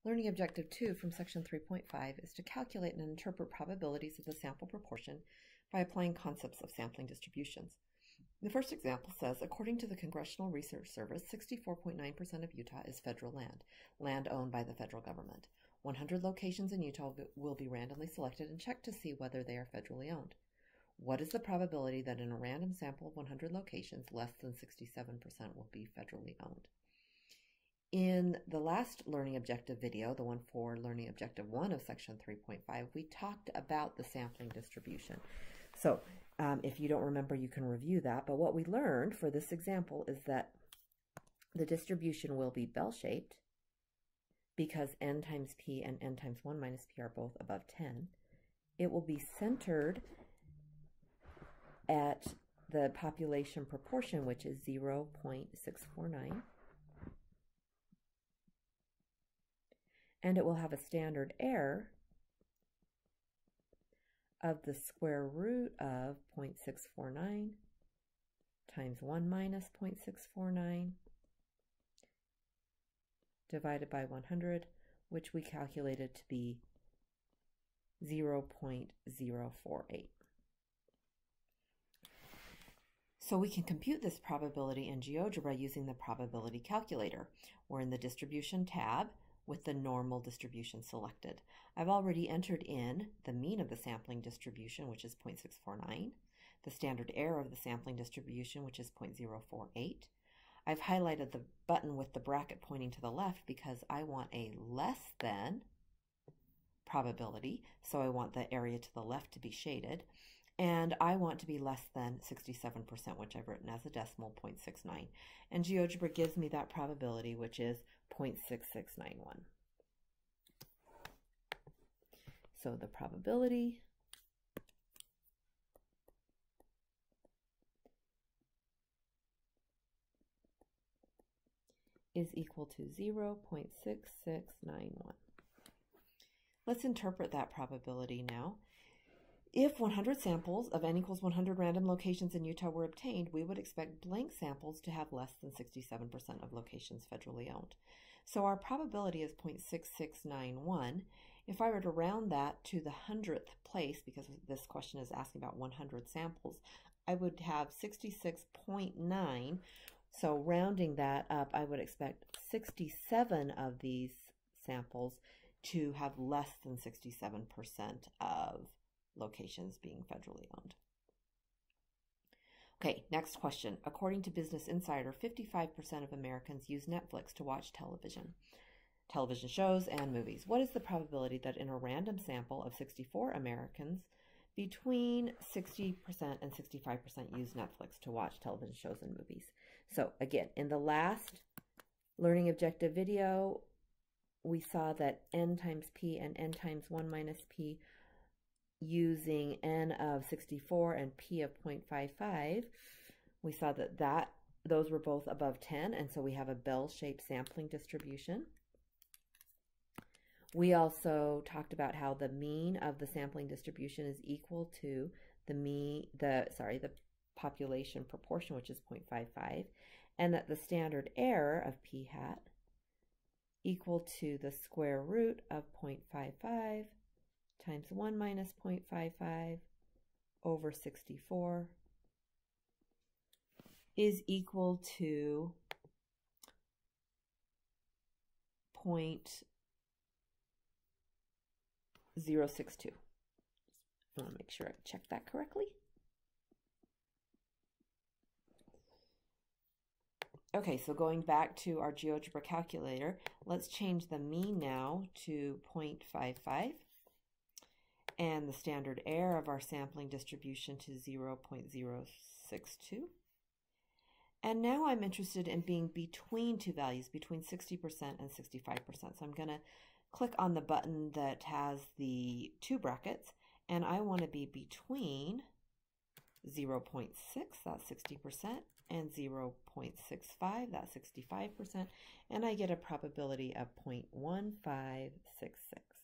Learning Objective 2 from Section 3.5 is to calculate and interpret probabilities of the sample proportion by applying concepts of sampling distributions. The first example says, according to the Congressional Research Service, 64.9% of Utah is federal land, land owned by the federal government. 100 locations in Utah will be randomly selected and checked to see whether they are federally owned. What is the probability that in a random sample of 100 locations, less than 67% will be federally owned? In the last Learning Objective video, the one for Learning Objective 1 of Section 3.5, we talked about the sampling distribution. So if you don't remember, you can review that. But what we learned for this example is that the distribution will be bell-shaped because n times p and n times 1 minus p are both above 10. It will be centered at the population proportion, which is 0.649. And it will have a standard error of the square root of 0.649 times 1 minus 0.649 divided by 100, which we calculated to be 0.048. So we can compute this probability in GeoGebra using the probability calculator. We're in the distribution tab with the normal distribution selected. I've already entered in the mean of the sampling distribution, which is 0.649, the standard error of the sampling distribution, which is 0.048. I've highlighted the button with the bracket pointing to the left because I want a less than probability, so I want the area to the left to be shaded, and I want to be less than 67%, which I've written as a decimal, 0.69. And GeoGebra gives me that probability, which is 0.6691. So the probability is equal to 0.6691. Let's interpret that probability now. If 100 samples of n equals 100 random locations in Utah were obtained, we would expect blank samples to have less than 67% of locations federally owned. So our probability is 0.6691. If I were to round that to the 100th place, because this question is asking about 100 samples, I would have 66.9. So rounding that up, I would expect 67 of these samples to have less than 67% of locations being federally owned. Okay, next question. According to Business Insider, 55% of Americans use Netflix to watch television shows and movies. What is the probability that in a random sample of 64 Americans, between 60% and 65% use Netflix to watch television shows and movies? So again, in the last Learning Objective video, we saw that n times p and n times 1 minus p using n of 64 and p of 0.55, we saw that those were both above 10, and so we have a bell-shaped sampling distribution. We also talked about how the mean of the sampling distribution is equal to the population proportion, which is 0.55, and that the standard error of p hat equal to the square root of 0.55 times 1 minus 0.55 over 64 is equal to 0.062. I want to make sure I check that correctly. Okay, so going back to our GeoGebra calculator, let's change the mean now to 0.55. And the standard error of our sampling distribution to 0.062. And now I'm interested in being between two values, between 60% and 65%. So I'm going to click on the button that has the two brackets, and I want to be between 0.6, that's 60%, and 0.65, that's 65%, and I get a probability of 0.1566.